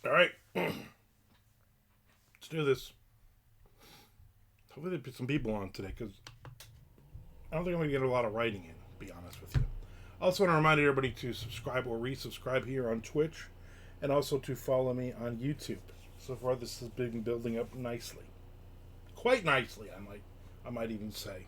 All right, let's do this. Hopefully, they put some people on today because I don't think I'm going to get a lot of writing in, to be honest with you. I also want to remind everybody to subscribe or resubscribe here on Twitch and also to follow me on YouTube. So far, this has been building up nicely. Quite nicely, I might even say.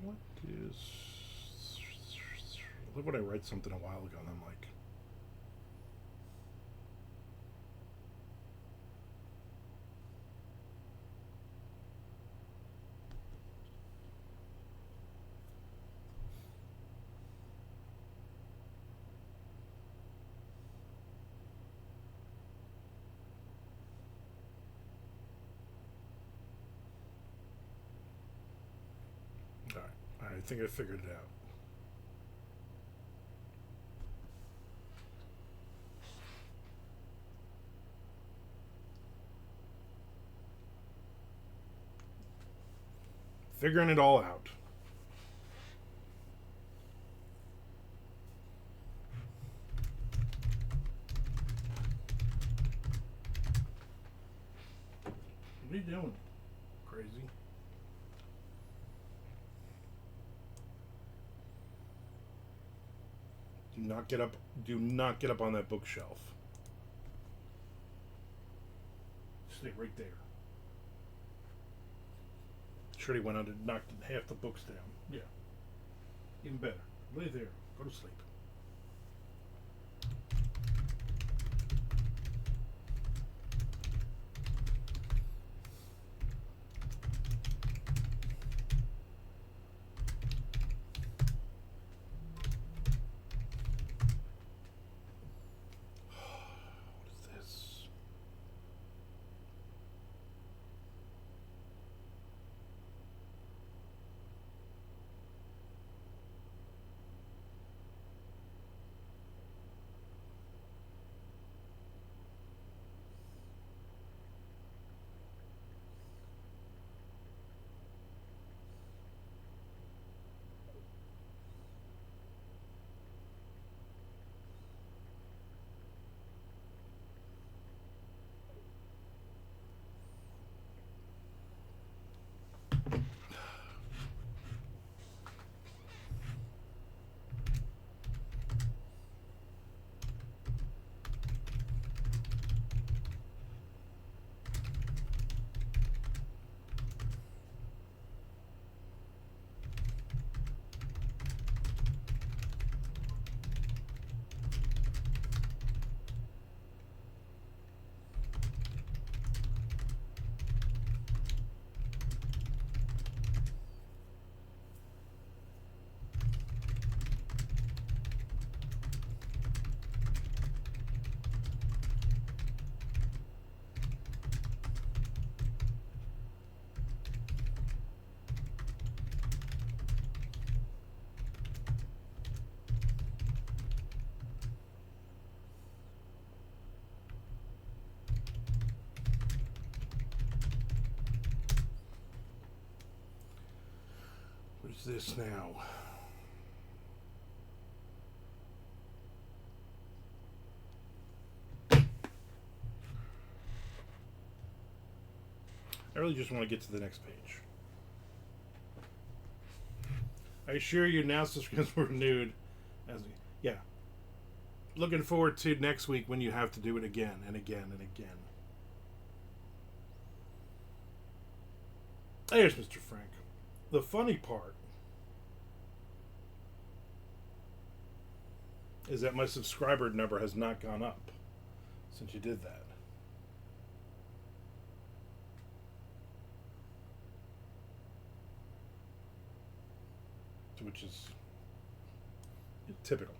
What is. Look what I read something a while ago, and I'm like, all right, I think I figured it out. Figuring it all out. What are you doing? Crazy. Do not get up. Do not get up on that bookshelf. Stay right there. Sure, he went under, knocked half the books down. Yeah, even better. Lay there. Go to sleep. What is this? What is this now? I really just want to get to the next page. I assure you, now subscriptions were renewed. As yeah, looking forward to next week when you have to do it again and again and again. There's Mr. Frank. The funny part is that my subscriber number has not gone up since you did that. Which is typical.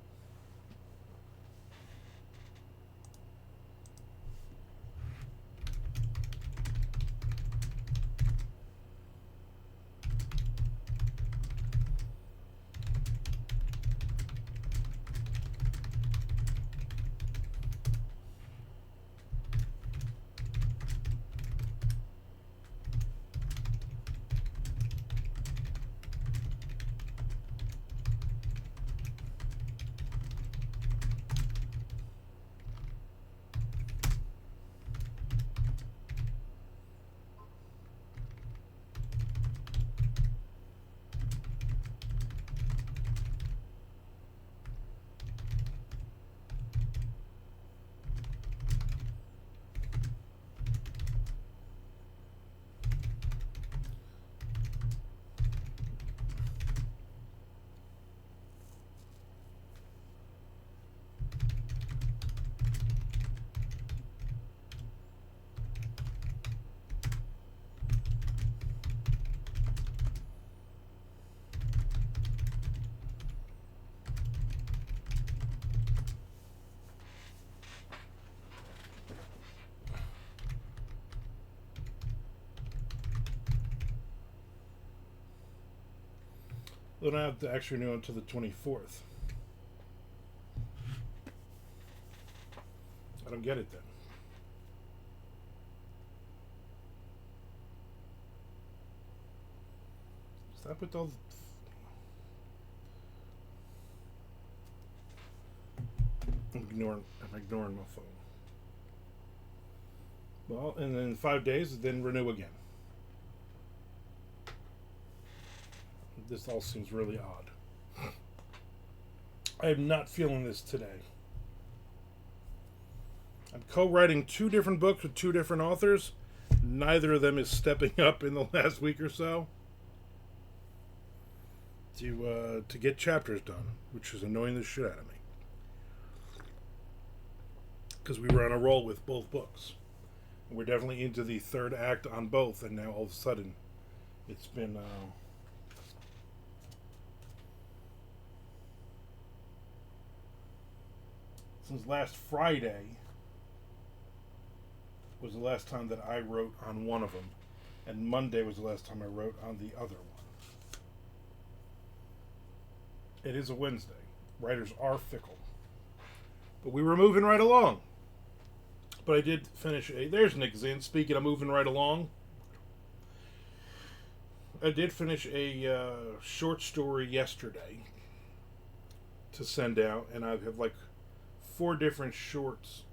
Then I have to actually renew until the 24th. I don't get it then. Stop with all I'm ignoring my phone. Well, and then 5 days, then renew again. This all seems really odd. I am not feeling this today. I'm co-writing 2 different books with 2 different authors. Neither of them is stepping up in the last week or so to get chapters done, which is annoying the shit out of me. Because we were on a roll with both books. And we're definitely into the 3rd act on both, and now all of a sudden it's been since last Friday was the last time that I wrote on one of them, and Monday was the last time I wrote on the other one. It is a Wednesday. Writers are fickle. But we were moving right along. But I did finish there's Nick Zinn, speaking of moving right along. I did finish a short story yesterday to send out, and I have like 4 different shorts.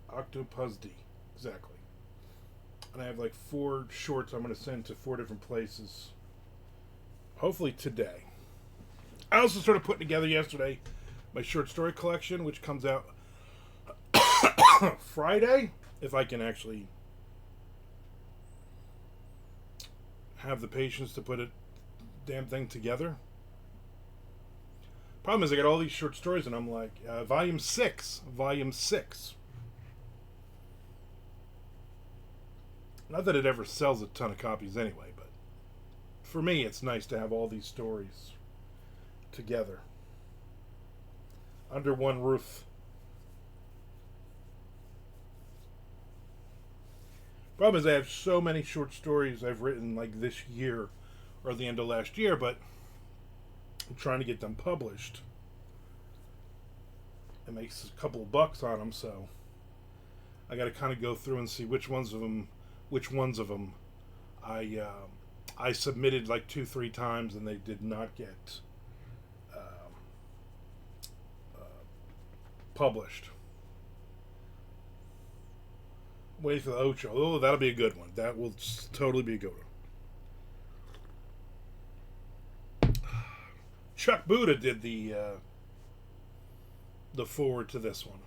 Octopusdy, exactly. And I have like 4 shorts I'm going to send to 4 different places. Hopefully today. I also started putting together yesterday my short story collection, which comes out Friday, if I can actually have the patience to put a damn thing together. Problem is, I got all these short stories, and I'm like, volume 6. Not that it ever sells a ton of copies anyway, but for me, it's nice to have all these stories together under one roof. Problem is, I have so many short stories I've written like this year or the end of last year, but I'm trying to get them published. It makes a couple of bucks on them, so I got to kind of go through and see which ones of them I submitted like 2-3 times and they did not get published. Wait for the Ocho. Oh, that'll be a good one. That will totally be a good one. Chuck Buda did the the forward to this one.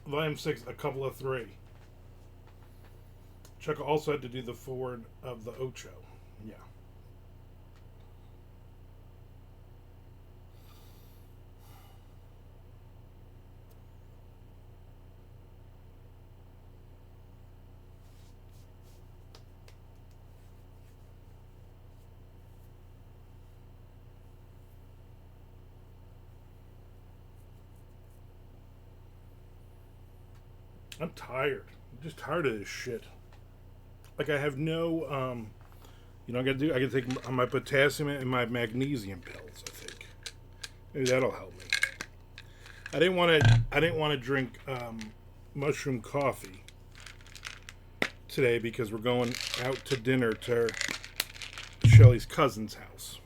Volume 6, A Couple of Three. Chuck also had to do the forward of the Ocho. Yeah. I'm tired. I'm just tired of this shit. Like I have no, I gotta take my potassium and my magnesium pills. I think maybe that'll help me. I didn't want to drink mushroom coffee today because we're going out to dinner to Shelly's cousin's house.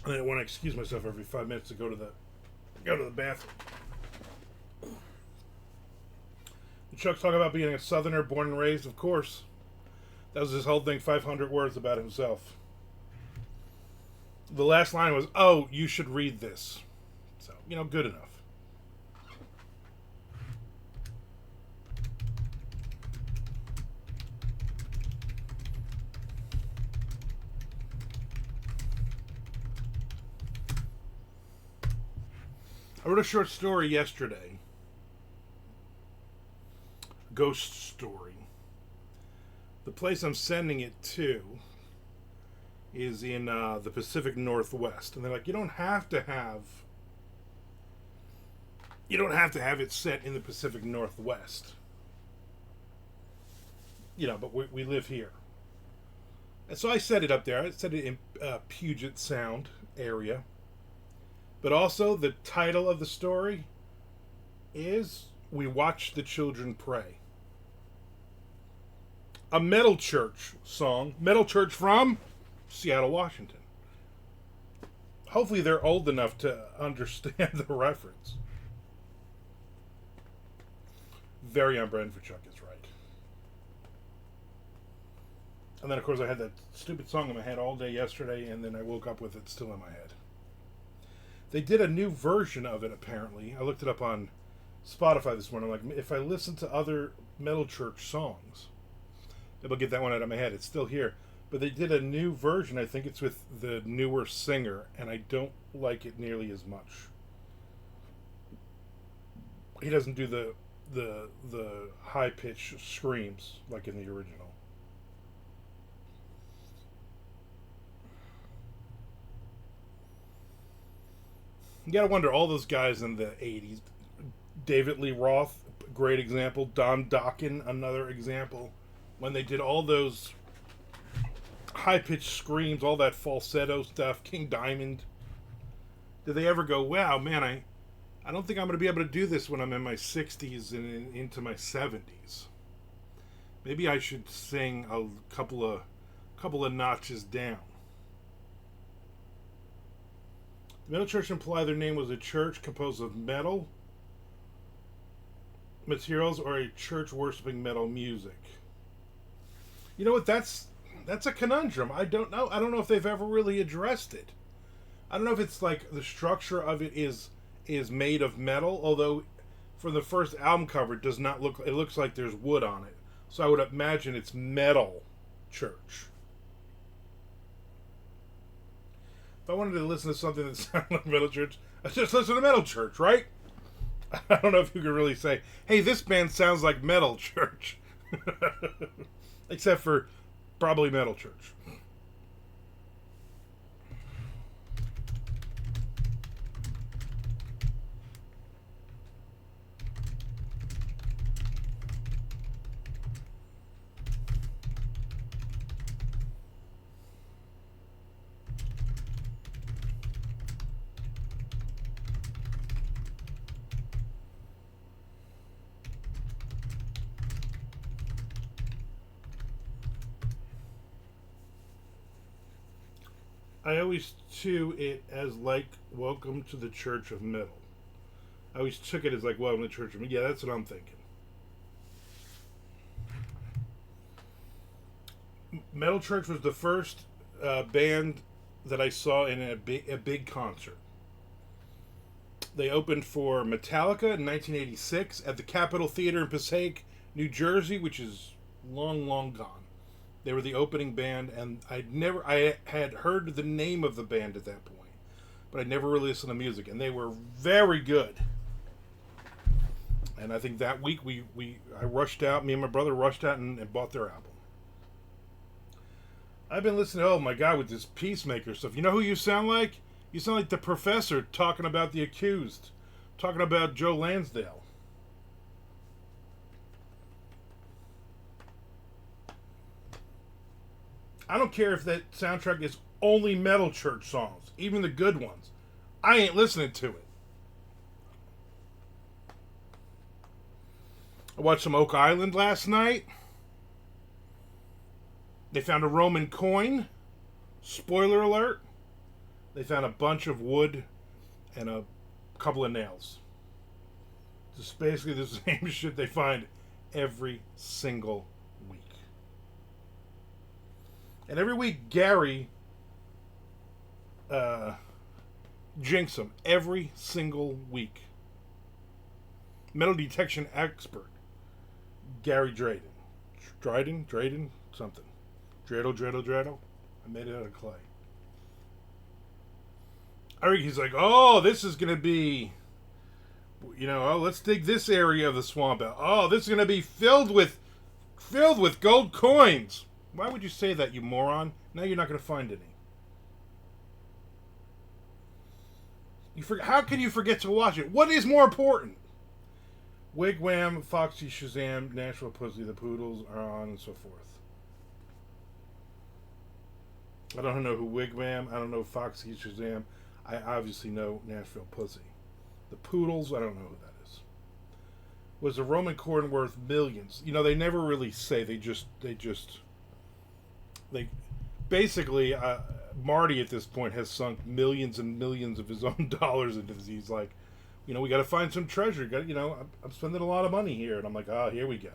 And I want to excuse myself every 5 minutes to go to the bathroom. Chuck's talking about being a Southerner, born and raised, of course. That was his whole thing, 500 words about himself. The last line was, "Oh, you should read this." So, good enough. I wrote a short story yesterday. Ghost story. The place I'm sending it to is in the Pacific Northwest. And they're like, you don't have to have it set in the Pacific Northwest. But we live here. And so I set it up there. I set it in Puget Sound area. But also, the title of the story is We Watch the Children Pray. A Metal Church song. Metal Church from Seattle, Washington. Hopefully they're old enough to understand the reference. Very on brand for Chuck is right. And then, of course, I had that stupid song in my head all day yesterday, and then I woke up with it still in my head. They did a new version of it, apparently. I looked it up on Spotify this morning. I'm like, if I listen to other Metal Church songs, maybe I'll get that one out of my head. It's still here. But they did a new version. I think it's with the newer singer, and I don't like it nearly as much. He doesn't do the high-pitched screams like in the original. You gotta wonder, all those guys in the 80s. David Lee Roth, great example. Don Dokken, another example. When they did all those high-pitched screams, all that falsetto stuff, King Diamond, did they ever go, wow, man, I don't think I'm going to be able to do this when I'm in my 60s and into my 70s. Maybe I should sing a couple of notches down. The Metal Church implied their name was a church composed of metal materials or a church worshiping metal music. You know what? That's a conundrum. I don't know. I don't know if they've ever really addressed it. I don't know if it's like the structure of it is made of metal, although from the first album cover it does not look. It looks like there's wood on it. So I would imagine it's metal church. If I wanted to listen to something that sounded like Metal Church, I just listen to Metal Church, right? I don't know if you could really say, hey, this band sounds like Metal Church. Except for probably Metal Church. I always too it as like Welcome to the Church of Metal. I always took it as like Welcome to the Church of Metal. Yeah, that's what I'm thinking. Metal Church was the first band that I saw in a big concert. They opened for Metallica in 1986 at the Capitol Theater in Passaic, New Jersey, which is long, long gone. They were the opening band, and I had heard the name of the band at that point, but I never really listened to music, and they were very good. And I think that week I rushed out. Me and my brother rushed out and bought their album. I've been listening. Oh my god, with this Peacemaker stuff. You know who you sound like? You sound like the professor talking about the accused, talking about Joe Lansdale. I don't care if that soundtrack is only Metal Church songs, even the good ones. I ain't listening to it. I watched some Oak Island last night. They found a Roman coin. Spoiler alert. They found a bunch of wood and a couple of nails. Just basically the same shit they find every single week. And every week, Gary jinx them. Every single week. Metal detection expert, Gary Drayden. Drayden? Something. Dreidel. I made it out of clay. He's like, oh, this is going to be, oh, let's dig this area of the swamp out. Oh, this is going to be filled with gold coins. Why would you say that, you moron? Now you're not going to find any. How can you forget to watch it? What is more important? Wigwam, Foxy Shazam, Nashville Pussy, the Poodles, are on and so forth. I don't know who Wigwam. I don't know Foxy Shazam. I obviously know Nashville Pussy. The Poodles, I don't know who that is. Was the Roman coin worth millions? They never really say. They basically, Marty at this point has sunk millions and millions of his own dollars into this. He's like, we got to find some treasure. I'm spending a lot of money here. And I'm like, here we go.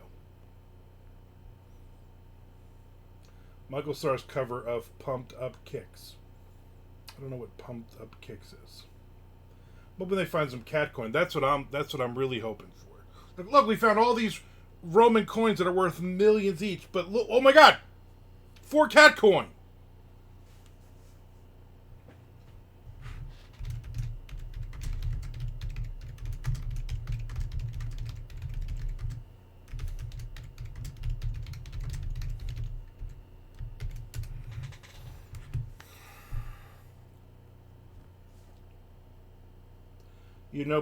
Michael Starr's cover of Pumped Up Kicks. I don't know what Pumped Up Kicks is. But when they find some cat coin, that's what I'm really hoping for. Look, we found all these Roman coins that are worth millions each. But look, oh my god, 4 cat coin.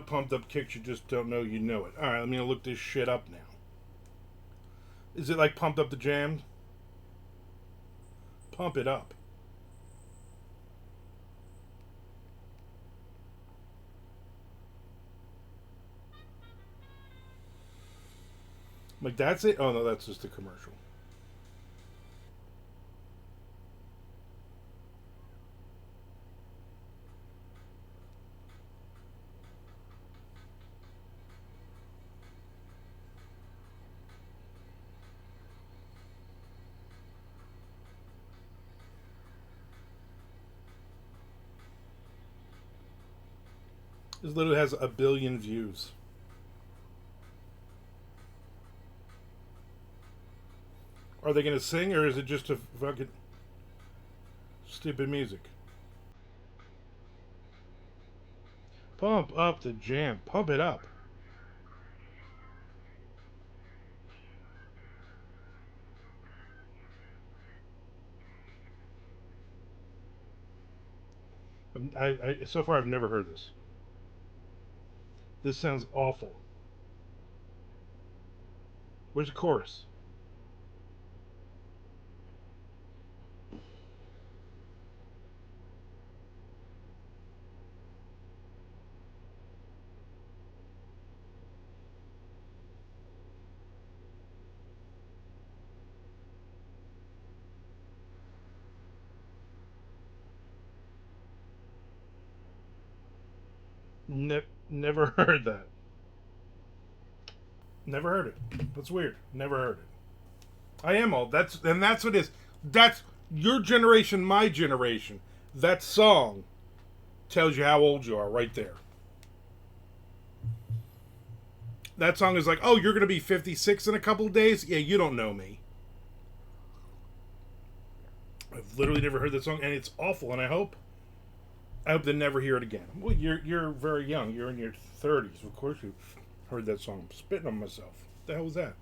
Pumped Up Kicks, you just don't know you know it. Alright, let me look this shit up now. Is it like Pumped Up the Jam? Pump it up. Like, that's it? Oh, no, that's just a commercial. This literally has 1 billion views. Are they going to sing, or is it just a fucking stupid music? Pump up the jam. Pump it up. So far I've never heard this. This sounds awful. Where's the chorus? Never heard that. Never heard it. That's weird. Never heard it. I am old. That's what it is. That's your generation, my generation. That song tells you how old you are right there. That song is like, oh, you're going to be 56 in a couple of days? Yeah, you don't know me. I've literally never heard that song, and it's awful, and I hope they never hear it again. Well, you're very young. You're in your 30s. Of course you've heard that song. I'm spitting on myself. What the hell was that?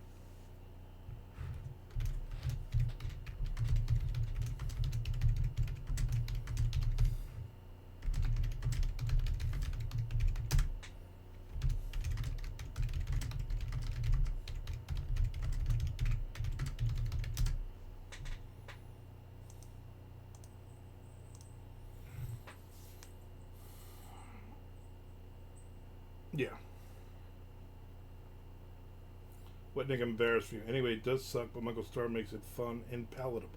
Yeah. What nigga embarrassed you? Anyway, it does suck, but Michael Starr makes it fun and palatable.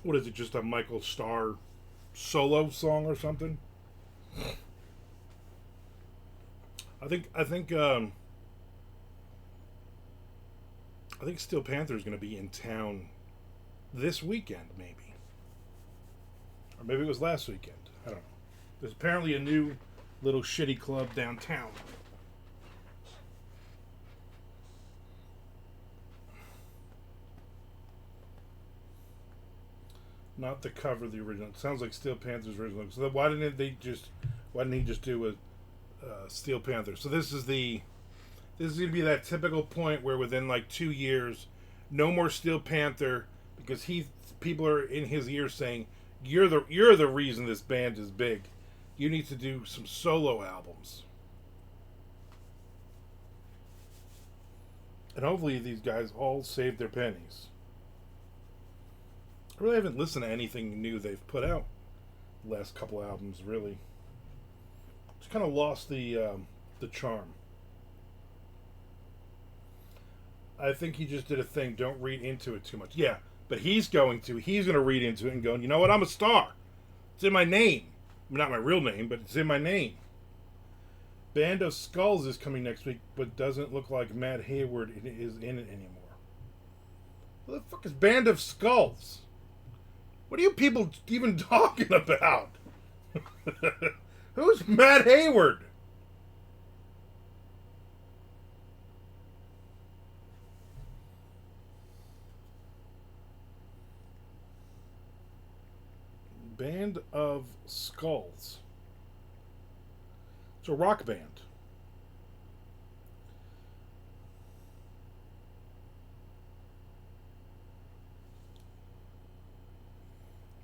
What is it? Just a Michael Starr solo song or something? I think Steel Panther is going to be in town this weekend, maybe, or maybe it was last weekend. I don't know. There's apparently a new little shitty club downtown. Not the cover of the original. It sounds like Steel Panther's original. So why didn't they just? Why didn't he just do a Steel Panther? So this is going to be that typical point where within like 2 years, no more Steel Panther because people are in his ears saying you're the reason this band is big. You need to do some solo albums. And hopefully these guys all save their pennies. I really haven't listened to anything new they've put out the last couple albums, really. It's kind of lost the charm. I think he just did a thing. Don't read into it too much. Yeah, but he's going to. He's going to read into it and go, you know what? I'm a star. It's in my name. Not my real name, but it's in my name. Band of Skulls is coming next week, but doesn't look like Matt Hayward is in it anymore. What the fuck is Band of Skulls? What are you people even talking about? Who's Matt Hayward? Band of Skulls. It's a rock band.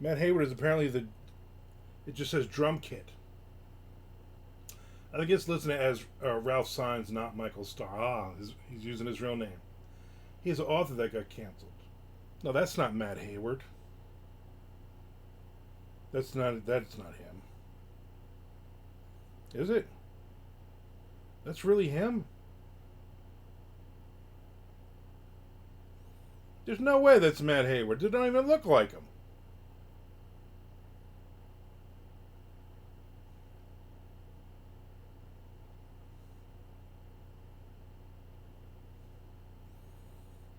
Matt Hayward is apparently it just says drum kit. I think it's listed as Ralph Saenz, not Michael Starr. He's using his real name. He's an author that got canceled. No, that's not Matt Hayward. That's not him. Is it? That's really him? There's no way that's Matt Hayward. They don't even look like him.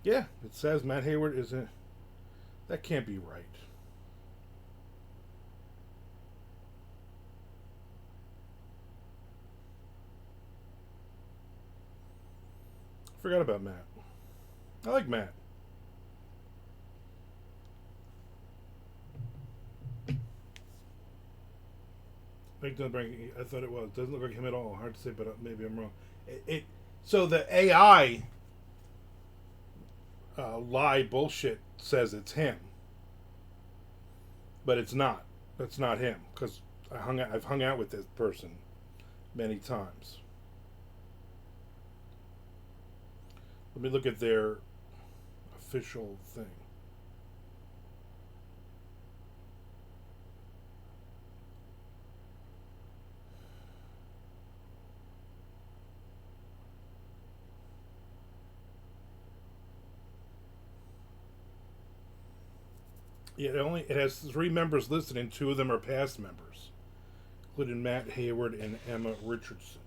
Yeah, it says Matt Hayward isn't. That can't be right. Forgot about Matt. I like Matt. I thought it was. Doesn't look like him at all. Hard to say, but maybe I'm wrong. So the AI lie bullshit says it's him, but it's not. That's not him because I've hung out with this person many times. Let me look at their official thing. Yeah, it has 3 members listed, and 2 of them are past members. including Matt Hayward and Emma Richardson.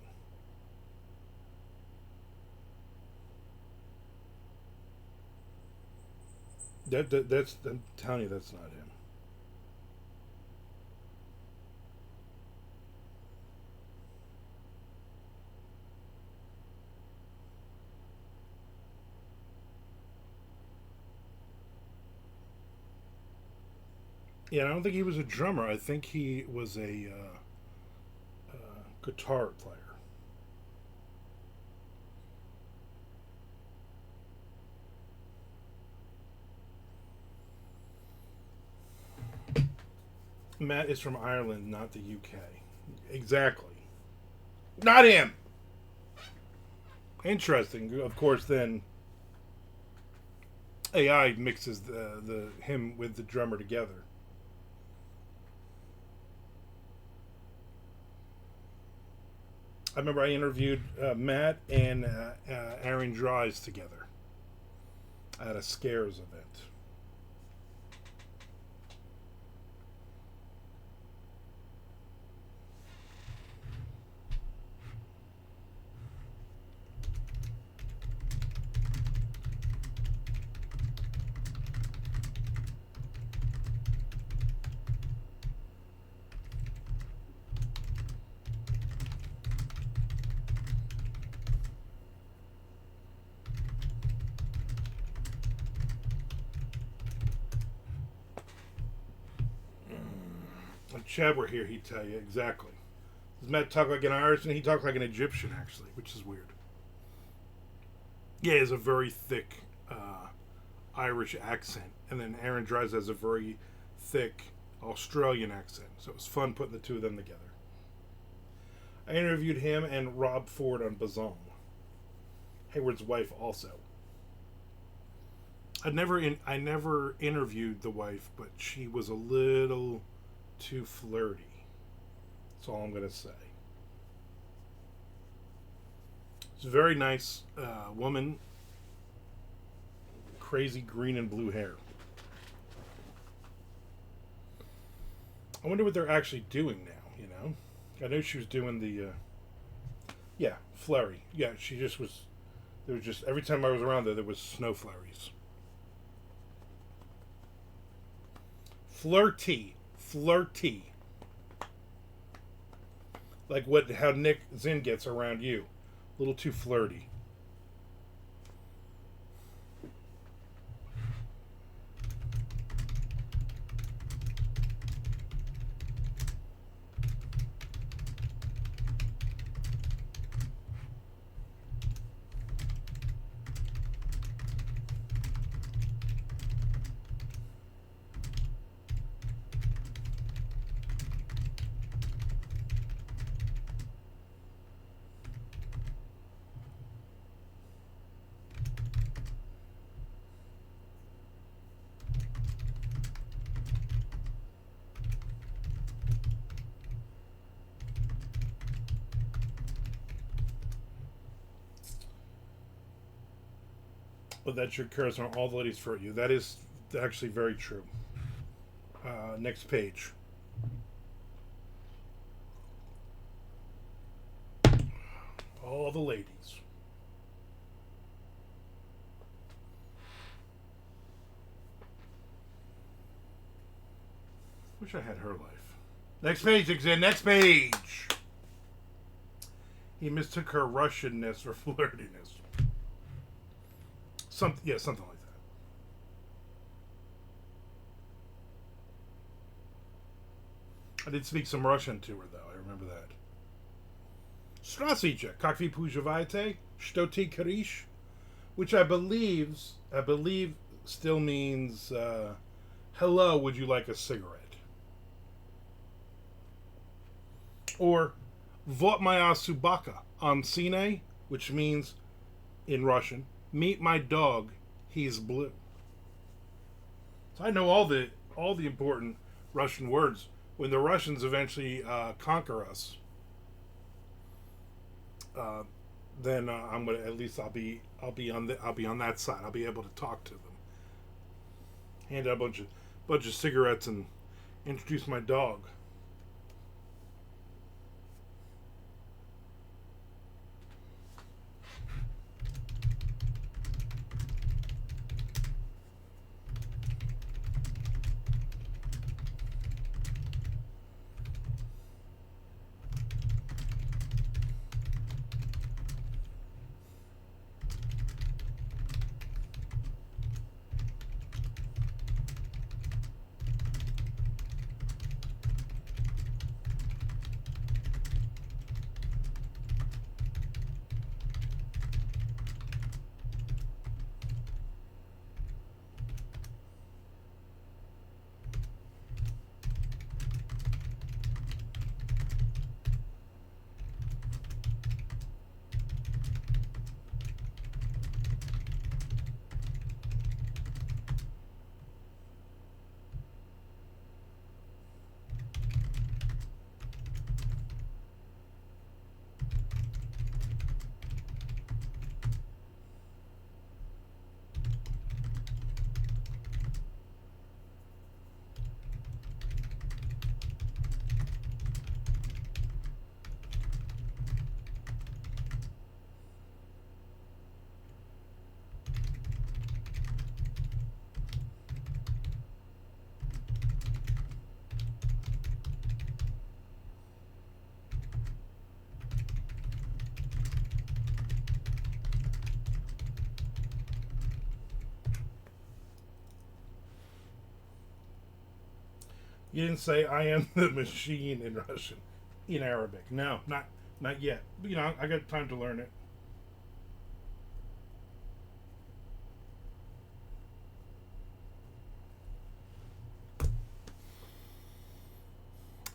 That's I'm telling you, that's not him. Yeah, I don't think he was a drummer. I think he was a guitar player. Matt is from Ireland, not the UK. Exactly. Not him. Interesting. Of course, then AI mixes the him with the drummer together. I remember I interviewed Matt and Aaron Dries together at a Scares event. If Chad were here, he'd tell you exactly. Does Matt talk like an Irishman? He talked like an Egyptian, actually, which is weird. Yeah, he has a very thick Irish accent, and then Aaron Dries has a very thick Australian accent. So it was fun putting the two of them together. I interviewed him and Rob Ford on Bazong, Hayward's wife, also. I never interviewed the wife, but she was a little too flirty. That's all I'm gonna say. She's a very nice woman, crazy green and blue hair. I wonder what they're actually doing now. I know she was doing the yeah, flurry. Yeah, she just was. There was just every time I was around there was snow flurries. Flirty, flirty, like what how Nick Zinn gets around you, a little too flirty. But that's your charisma. All the ladies for you. That is actually very true. Next page. All the ladies. Wish I had her life. Next page, Xen. Next page. He mistook her Russianness for flirtiness. Something like that. I did speak some Russian to her, though. I remember that. Strasice, как вы поживаете? Что ты куришь? Which I believe still means, hello, would you like a cigarette? Or, вот моя собака on cine, which means, in Russian, meet my dog, he's blue. So I know all the important Russian words. When the Russians eventually conquer us, uh, then I'm gonna at least I'll be on that side. I'll be able to talk to them, hand out a bunch of cigarettes, and introduce my dog. You didn't say "I am the machine" in Russian, in Arabic. No, not yet. But, I got time to learn it.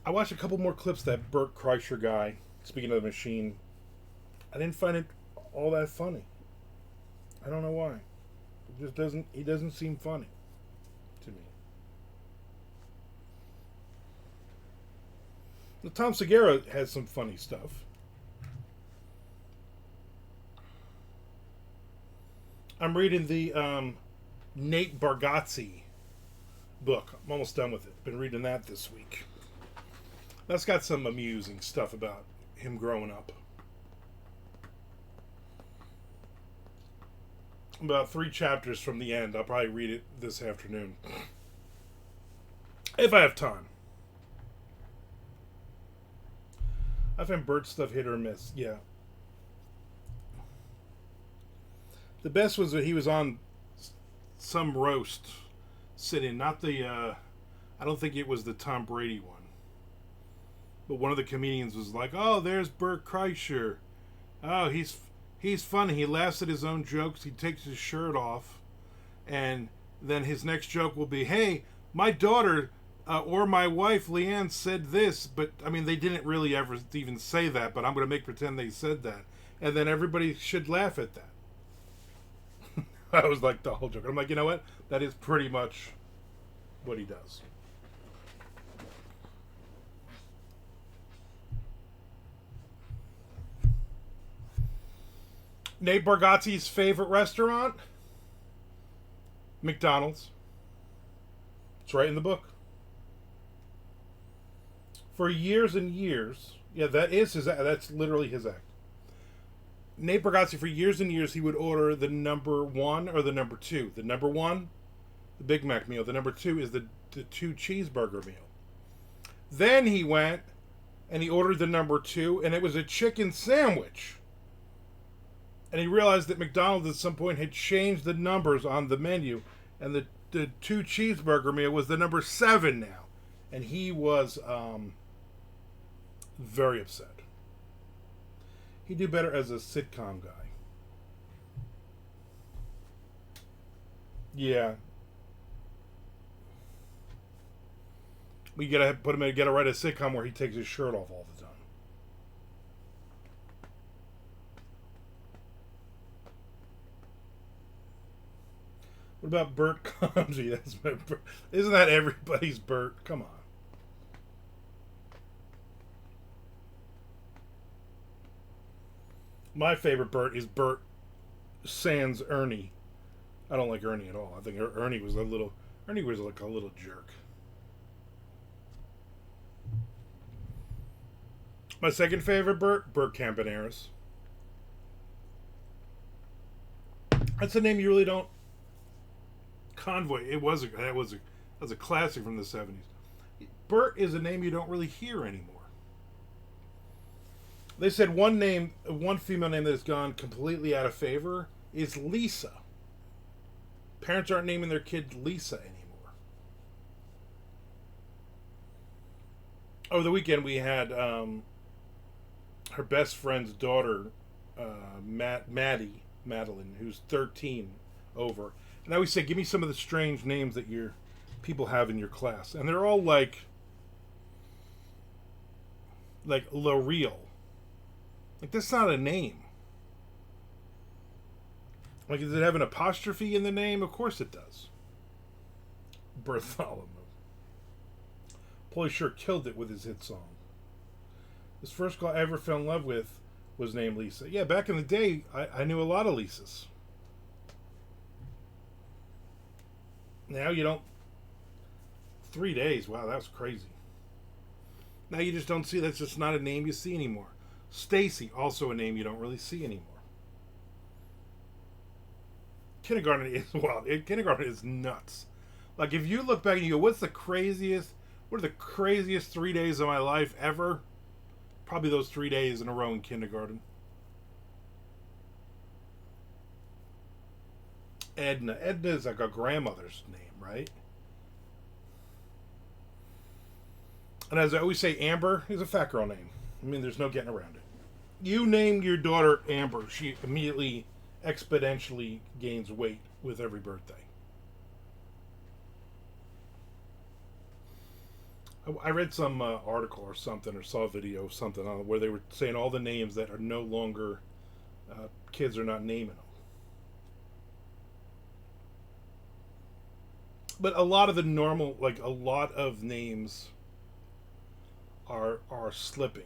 I watched a couple more clips of that Bert Kreischer guy. Speaking of the machine, I didn't find it all that funny. I don't know why. It just doesn't. He doesn't seem funny to me. Now, Tom Segura has some funny stuff. I'm reading the Nate Bargatze book. I'm almost done with it. Been reading that this week. That's got some amusing stuff about him growing up. About 3 chapters from the end. I'll probably read it this afternoon. If I have time. I find Bert stuff hit or miss. Yeah. The best was that he was on some roast sitting, not the, I don't think it was the Tom Brady one. But one of the comedians was like, "Oh, there's Bert Kreischer. Oh, he's funny. He laughs at his own jokes. He takes his shirt off, and then his next joke will be, 'Hey, my daughter or my wife Leanne said this,' but I mean they didn't really ever even say that. But I'm going to make pretend they said that, and then everybody should laugh at that." That was like the whole joke. I'm like, you know what? That is pretty much what he does. Nate Bargatze's favorite restaurant? McDonald's. It's right in the book. For years and years, yeah, that's literally his act. Nate Bargatze, for years and years, he would order the number 1 or the number 2. The number 1, the Big Mac meal. The number 2 is the 2 cheeseburger meal. Then he went and he ordered the number 2, and it was a chicken sandwich. And he realized that McDonald's at some point had changed the numbers on the menu, and the 2 cheeseburger meal was the number 7 now. And he was very upset. He'd do better as a sitcom guy. Yeah. We gotta put him in, gotta write a sitcom where he takes his shirt off all the time. What about Bert Conji? That's my Bert. Isn't that everybody's Bert? Come on. My favorite Bert is Bert sans Ernie. I don't like Ernie at all. I think Ernie was like a little jerk. My second favorite Bert Campaneris. That's a name you really don't. Convoy. That was a classic from the 70s. Bert is a name you don't really hear anymore. They said one female name that has gone completely out of favor is Lisa. Parents aren't naming their kid Lisa anymore. Over the weekend, we had her best friend's daughter, Madeline, who's 13, over. And I always say, give me some of the strange names that your people have in your class. And they're all like L'Oreal. Like, that's not a name. Like, does it have an apostrophe in the name? Of course it does. Bartholomew. Pauly sure killed it with his hit song. His first girl I ever fell in love with was named Lisa. Yeah, back in the day, I knew a lot of Lisas. Now you don't. 3 days. Wow, that was crazy. Now you just don't see. That's just not a name you see anymore. Stacy, also a name you don't really see anymore. Kindergarten is wild. Kindergarten is nuts. Like, if you look back and you go, what are the craziest 3 days of my life ever? Probably those 3 days in a row in kindergarten. Edna. Edna is like a grandmother's name, right? And as I always say, Amber is a fat girl name. I mean, there's no getting around it. You name your daughter Amber, she immediately exponentially gains weight with every birthday. I read some article or something, or saw a video of something where they were saying all the names that are no longer kids are not naming them. But a lot of the normal, like a lot of names, are slipping.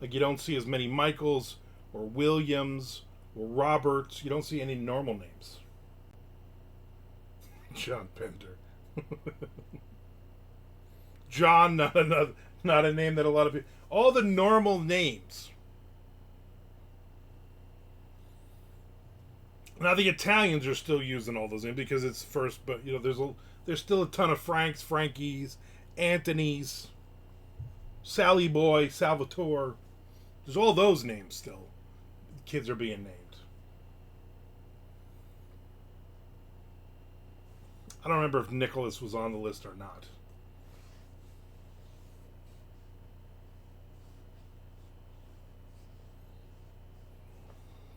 Like you don't see as many Michaels or Williams or Roberts. You don't see any normal names. John Pender. John, not a name that a lot of people. All the normal names. Now the Italians are still using all those names because it's first, but there's still a ton of Franks, Frankies, Anthony's, Sally Boy, Salvatore. There's all those names still. Kids are being named. I don't remember if Nicholas was on the list or not.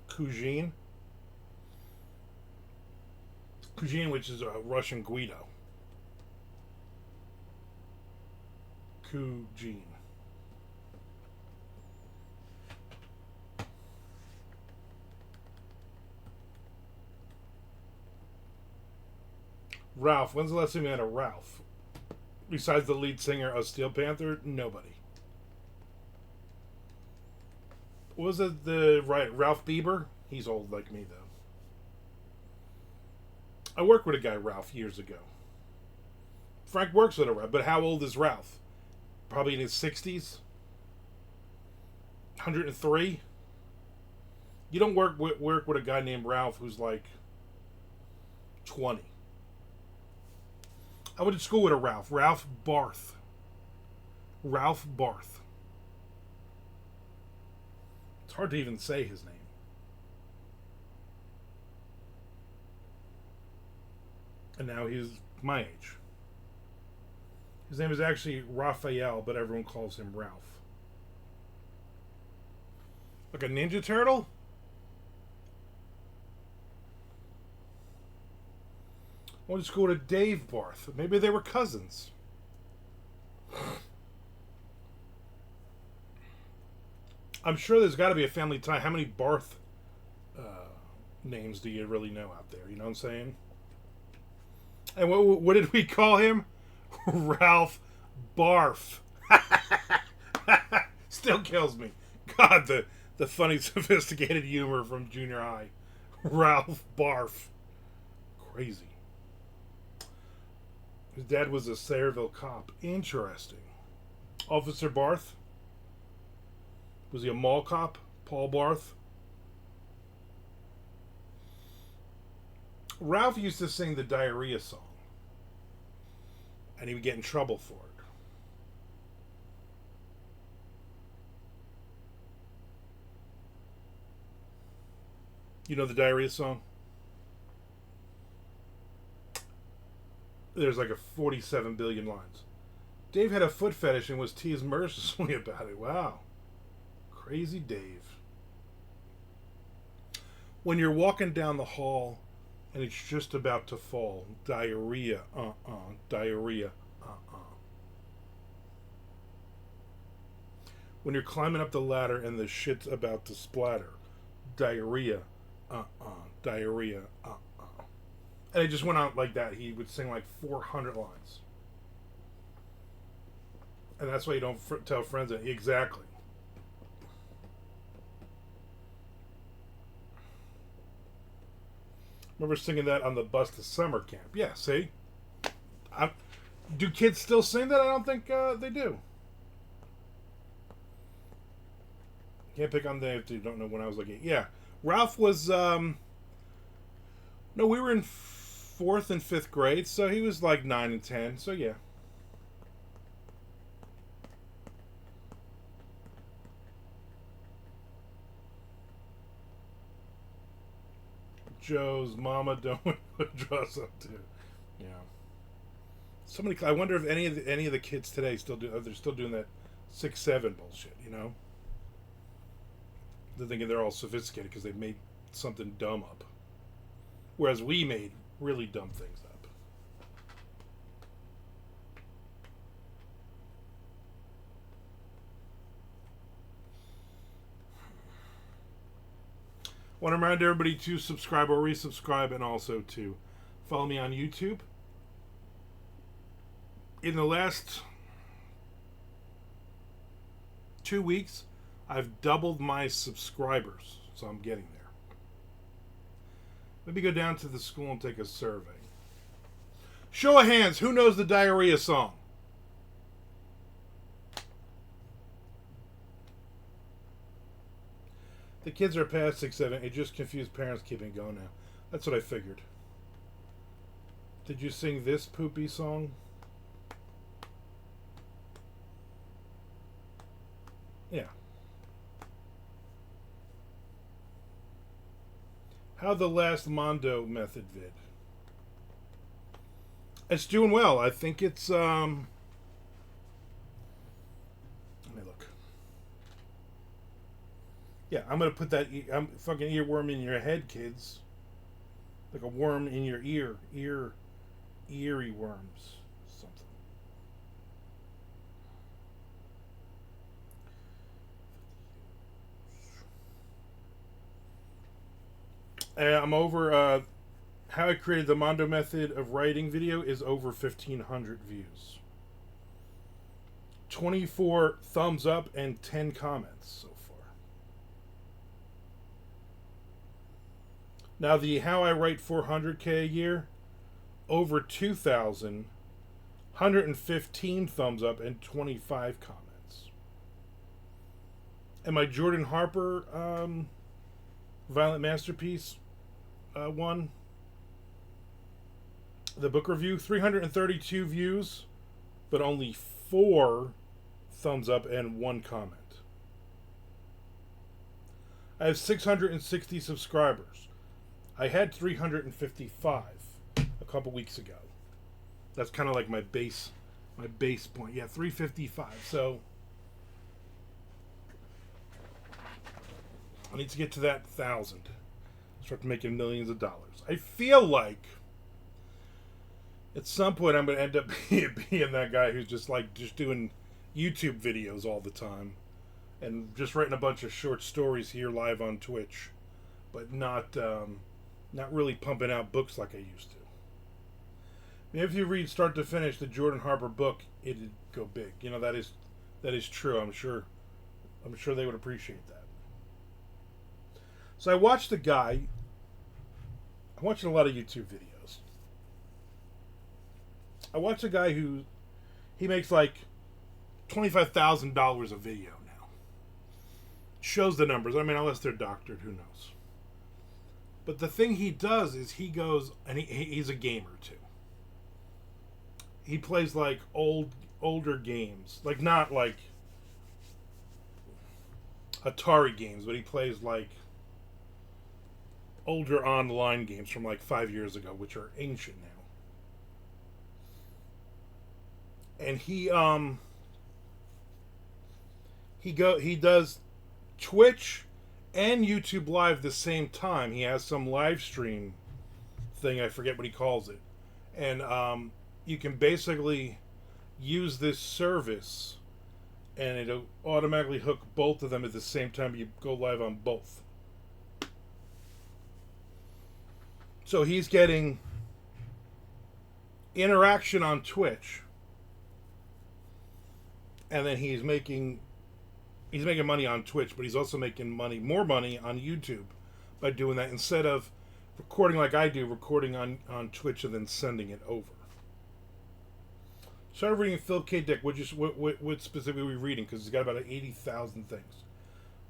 Kuzhin, which is a Russian Guido. Kuzhin. Ralph. When's the last time you had a Ralph? Besides the lead singer of Steel Panther, nobody. Was it the right Ralph Bieber? He's old like me though. I worked with a guy, Ralph, years ago. Frank works with a Ralph, but how old is Ralph? Probably in his 60s? 103? You don't work with a guy named Ralph who's like 20. I went to school with a Ralph. Ralph Barth. Ralph Barth. It's hard to even say his name. And now he's my age. His name is actually Raphael, but everyone calls him Ralph. Like a Ninja Turtle? I went to school with Dave Barth. Maybe they were cousins. I'm sure there's got to be a family tie. How many Barth names do you really know out there? You know what I'm saying? And what did we call him? Ralph Barf. Still kills me. God, the funny, sophisticated humor from junior high. Ralph Barf. Crazy. His dad was a Sayreville cop. Interesting. Officer Barth? Was he a mall cop? Paul Barth? Ralph used to sing the diarrhea song. And he would get in trouble for it. You know the diarrhea song? There's like a 47 billion lines. Dave had a foot fetish and was teased mercilessly about it. Wow. Crazy Dave. When you're walking down the hall and it's just about to fall, diarrhea, diarrhea, When you're climbing up the ladder and the shit's about to splatter, diarrhea, diarrhea, And it just went out like that. He would sing like 400 lines. And that's why you don't tell friends that. Exactly. Remember singing that on the bus to summer camp. Yeah, see? Do kids still sing that? I don't think they do. Can't pick on them if you don't know when I was like 8. Yeah. Ralph was, no, we were in 4th and 5th grade, so he was like 9 and 10, so yeah. Joe's mama don't dress up too. Yeah. Somebody, I wonder if any of the kids today still do. They're still doing that 6'7" bullshit. You know, they're thinking they're all sophisticated because they made something dumb up, whereas we made really dumb things up. Want to remind everybody to subscribe or resubscribe, and also to follow me on YouTube. In the last 2 weeks, I've doubled my subscribers, so I'm getting there. Let me go down to the school and take a survey. Show of hands, who knows the diarrhea song? The kids are past 6, 7. It just confused parents keeping going now. That's what I figured. Did you sing this poopy song? Yeah. How the last Mondo method vid? It's doing well. I think it's let me look. Yeah, I'm gonna put that fucking earworm in your head, kids. Like a worm in your ear. Eerie worms. Something. I'm over how I created the Mondo method of writing video is over 1,500 views. 24 thumbs up and 10 comments so far. Now the how I write 400K a year, over 2,000, 115 thumbs up and 25 comments. And my Jordan Harper Violent Masterpiece one, the book review, 332 views, but only 4 thumbs up and 1 comment. I have 660 subscribers. I had 355 a couple weeks ago. That's kind of like my base point. Yeah, 355. So I need to get to that 1,000. Start making millions of dollars. I feel like at some point I'm going to end up being that guy who's just doing YouTube videos all the time and just writing a bunch of short stories here live on Twitch, but not really pumping out books like I used to. I mean, if you read start to finish the Jordan Harper book, it'd go big. You know, that is true. I'm sure they would appreciate that. So I watched a guy. I'm watching a lot of YouTube videos. I watched a guy he makes like $25,000 a video now. Shows the numbers. I mean, unless they're doctored, who knows? But the thing he does is he goes, and he's a gamer too. He plays like older games, like not like Atari games, but he plays like older online games from like 5 years ago, which are ancient now. And he does Twitch and YouTube Live the same time. He has some live stream thing, I forget what he calls it. And you can basically use this service and it'll automatically hook both of them at the same time. You go live on both. So he's getting interaction on Twitch, and then he's making money on Twitch, but he's also making more money on YouTube by doing that instead of recording like I do, recording on Twitch and then sending it over. Started reading Philip K. Dick. What specifically are we reading? Because he's got about 80,000 things.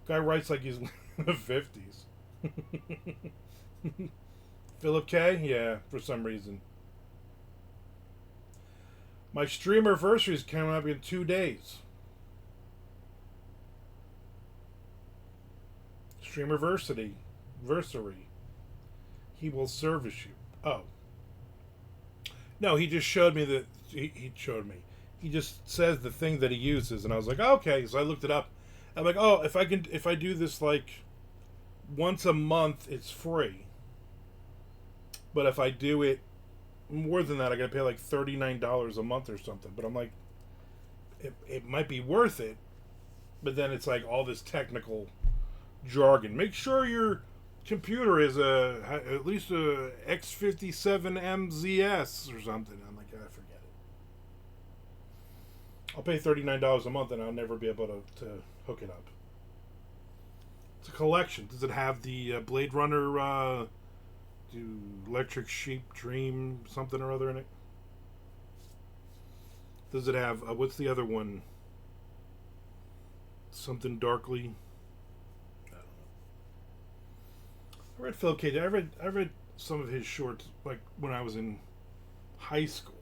Guy writes like he's in the 50s. Philip K? Yeah, for some reason. My stream anniversary is coming up in 2 days. Streamerversary. He will service you. Oh. No, he just showed me that he showed me. He just says the thing that he uses, and I was like, oh, okay. So I looked it up. I'm like, oh, if I do this like once a month, it's free. But if I do it more than that, I gotta pay like $39 a month or something. But I'm like, it might be worth it. But then it's like all this technical jargon. Make sure your computer is at least a X57MZS or something. I'm like, I forget it. I'll pay $39 a month and I'll never be able to hook it up. It's a collection. Does it have the Blade Runner, Electric Sheep Dream something or other in it? Does it have what's the other one? Something darkly. I don't know. I read Phil K. I read some of his shorts like when I was in high school.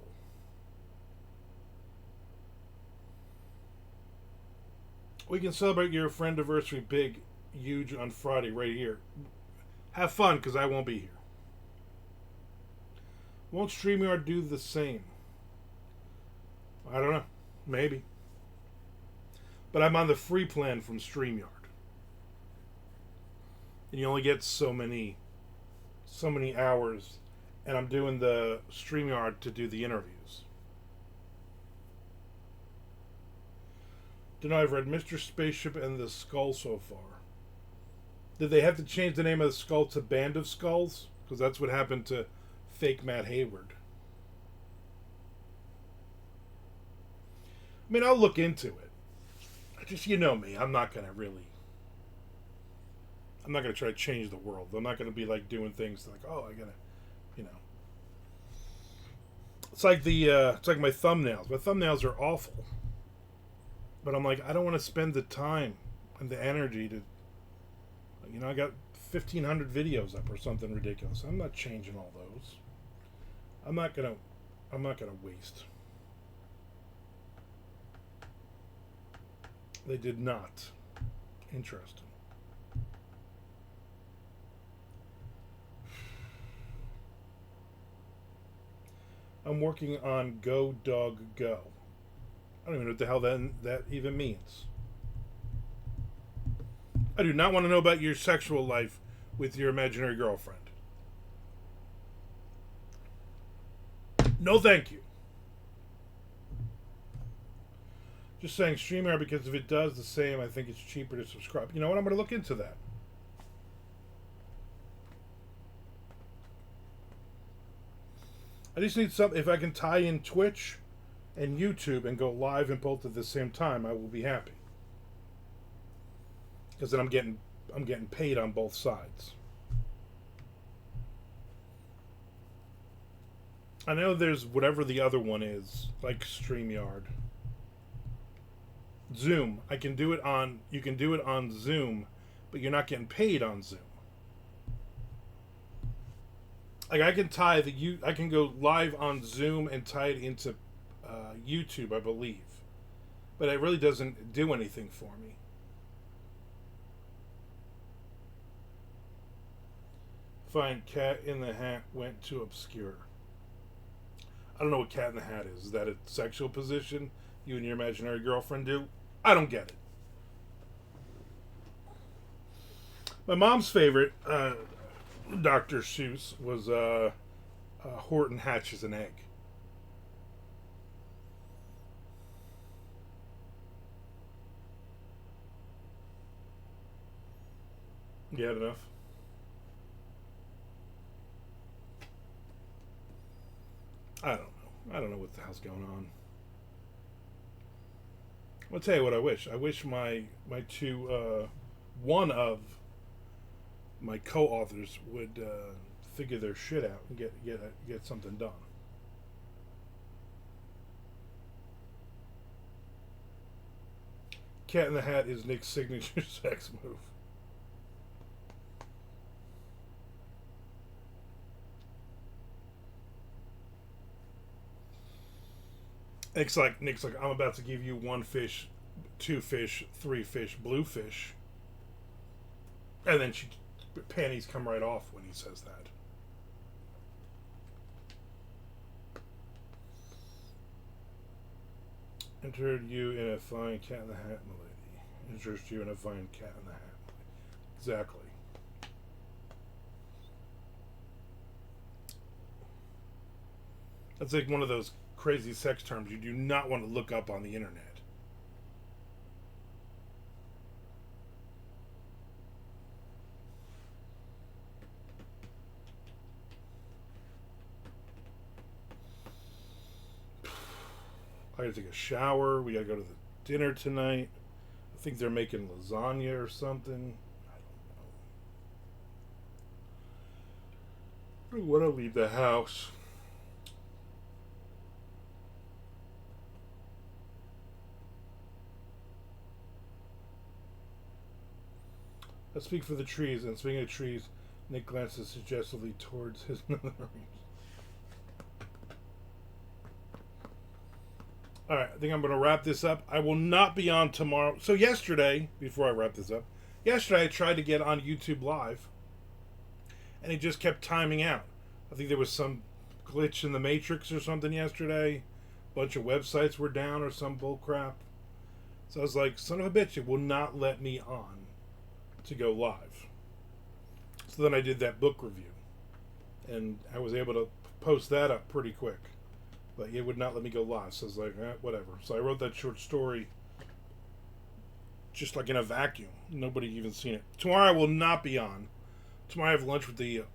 We can celebrate your friend anniversary big, huge on Friday right here. Have fun because I won't be here. Won't StreamYard do the same? I don't know. Maybe. But I'm on the free plan from StreamYard. And you only get so many hours. And I'm doing the StreamYard to do the interviews. Don't know, I've read Mr. Spaceship and the Skull so far. Did they have to change the name of the skull to Band of Skulls? Because that's what happened to fake Matt Hayward. I mean, I'll look into it. Just, you know me, I'm not going to try to change the world. I'm not going to be like doing things like, oh, I got to, you know. It's like it's like my thumbnails. My thumbnails are awful. But I'm like, I don't want to spend the time and the energy to, you know, I got 1,500 videos up or something ridiculous. I'm not changing all those. I'm not gonna waste. They did not. Interesting. I'm working on Go Dog Go. I don't even know what the hell that even means. I do not want to know about your sexual life with your imaginary girlfriend. No, thank you. Just saying StreamYard because if it does the same, I think it's cheaper to subscribe. You know what? I'm going to look into that. I just need something. If I can tie in Twitch and YouTube and go live and both at the same time, I will be happy. Because then I'm getting paid on both sides. I know there's whatever the other one is, like StreamYard. Zoom. You can do it on Zoom, but you're not getting paid on Zoom. Like I can go live on Zoom and tie it into YouTube, I believe. But it really doesn't do anything for me. Fine, Cat in the Hat went too obscure. I don't know what Cat in the Hat is. Is that a sexual position you and your imaginary girlfriend do? I don't get it. My mom's favorite, Dr. Seuss, was Horton Hatches an Egg. You had enough? I don't know. I don't know what the hell's going on. I'll tell you what I wish. I wish my two, one of my co-authors would figure their shit out and get something done. Cat in the Hat is Nick's signature sex move. Nick's like, I'm about to give you 1 fish, 2 fish, 3 fish, blue fish. And then panties come right off when he says that. Entered you in a fine cat in the hat, milady. Interest you in a fine cat in the hat. Exactly. That's like one of those crazy sex terms you do not want to look up on the internet. I gotta take a shower. We gotta go to the dinner tonight. I think they're making lasagna or something. I don't want to leave the house. Let's speak for the trees. And speaking of trees, Nick glances suggestively towards his nether. Alright, I think I'm going to wrap this up. I will not be on tomorrow. So yesterday, before I wrap this up, yesterday I tried to get on YouTube Live, and it just kept timing out. I think there was some glitch in the Matrix or something yesterday. A bunch of websites were down or some bullcrap. So I was like, son of a bitch, it will not let me on to go live. So then I did that book review, and I was able to post that up pretty quick. But it would not let me go live, so I was like, whatever. So I wrote that short story just like in a vacuum. Nobody even seen it. Tomorrow I will not be on. Tomorrow I have lunch with the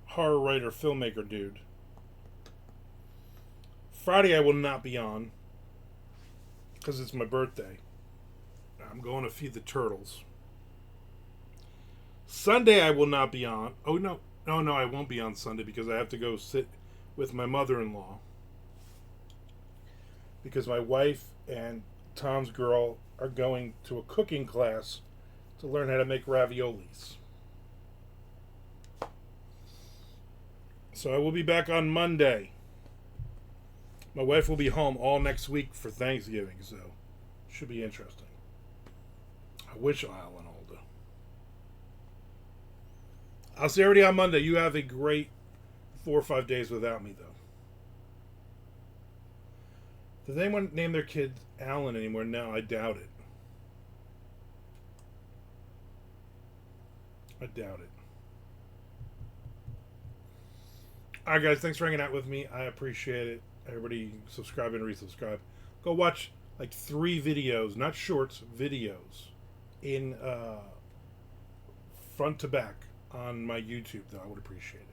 horror writer, filmmaker dude. Friday I will not be on because it's my birthday. I'm going to feed the turtles. Sunday I will not be on. Oh, no, I won't be on Sunday because I have to go sit with my mother-in-law. Because my wife and Tom's girl are going to a cooking class to learn how to make raviolis. So I will be back on Monday. My wife will be home all next week for Thanksgiving, so should be interesting. I wish Alan older. I'll see everybody on Monday. You have a great 4 or 5 days without me, though. Does anyone name their kid Alan anymore? No, I doubt it. I doubt it. Alright, guys, thanks for hanging out with me. I appreciate it. Everybody subscribe and resubscribe. Go watch like 3 videos, not shorts, videos in front to back on my YouTube, though. I would appreciate it.